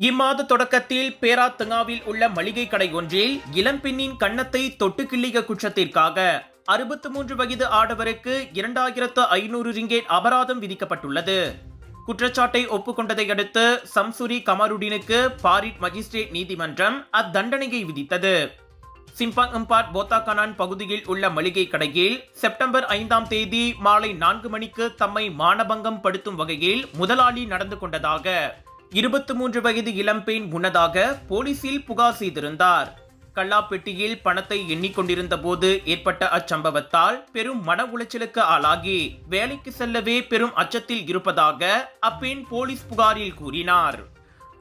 இம்மாத தொடக்கத்தில் பேராத்தங்காவில் உள்ள மளிகை கடை ஒன்றில் இளம்பெண்ணின் கன்னத்தை தொட்டு கிள்ளிய குற்றத்திற்காக 63 வயது ஆடவருக்கு 2500 ரிங்கேட் அபராதம் விதிக்கப்பட்டுள்ளது. குற்றச்சாட்டை ஒப்புக்கொண்டதை அடுத்து சம்சுரி கமருடினுக்கு பாரிட் மஜிஸ்ட்ரேட் நீதிமன்றம் அத்தண்டனையை விதித்தது. சிம்பாங் எம்பாட் போத்தாகனான் பகுதியில் உள்ள மளிகை கடையில் செப்டம்பர் 5ஆம் தேதி மாலை 4 மணிக்கு தம்மை மானபங்கம் படுத்தும் வகையில் முதலாளி நடந்து கொண்டதாக 23 வயது இளம்பெண் முன்னதாக போலீசில் புகார் செய்திருந்தார். கல்லாப்பெட்டியில் பணத்தை எண்ணிக்கொண்டிருந்த போது ஏற்பட்ட அச்சம்பவத்தால் பெரும் மன உளைச்சலுக்கு ஆளாகி வேலைக்கு செல்லவே பெரும் அச்சத்தில் இருப்பதாக அப்பெண் போலீஸ் புகாரில் கூறினார்.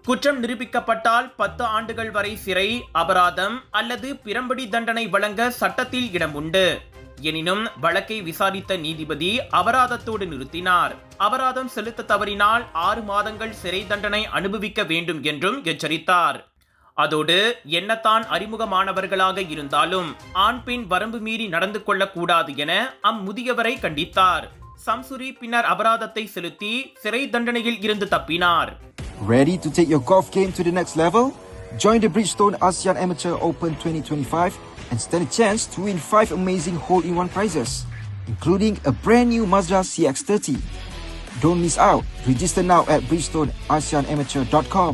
குற்றம் நிரூபிக்கப்பட்டால் 10 ஆண்டுகள் வரை சிறை, அபராதம் அல்லது பிரம்படி தண்டனை வழங்க சட்டத்தில் இடம் உண்டு. எனினும் வழக்கை விசாரித்த நீதிபதி அபராதத்தோடு நிறுத்தினார். அபராதம் செலுத்த தவறினால் 6 மாதங்கள் சிறை தண்டனை அனுபவிக்க வேண்டும் என்றும் எச்சரித்தார். அதோடு என்னத்தான் அறிமுகமானவர்களாக இருந்தாலும் ஆண் பெண் வரம்பு மீறி நடந்து கொள்ளக்கூடாது என அம்முதியவரை கண்டித்தார். சம்சுரி பின்னர் அபராதத்தை செலுத்தி சிறை தண்டனையில் இருந்து தப்பினார். Ready to take your golf game to the next level? Join the Bridgestone ASEAN Amateur Open 2025 and stand a chance to win 5 amazing hole-in-one prizes, including a brand new Mazda CX-30. Don't miss out. Register now at bridgestoneasianamateur.com.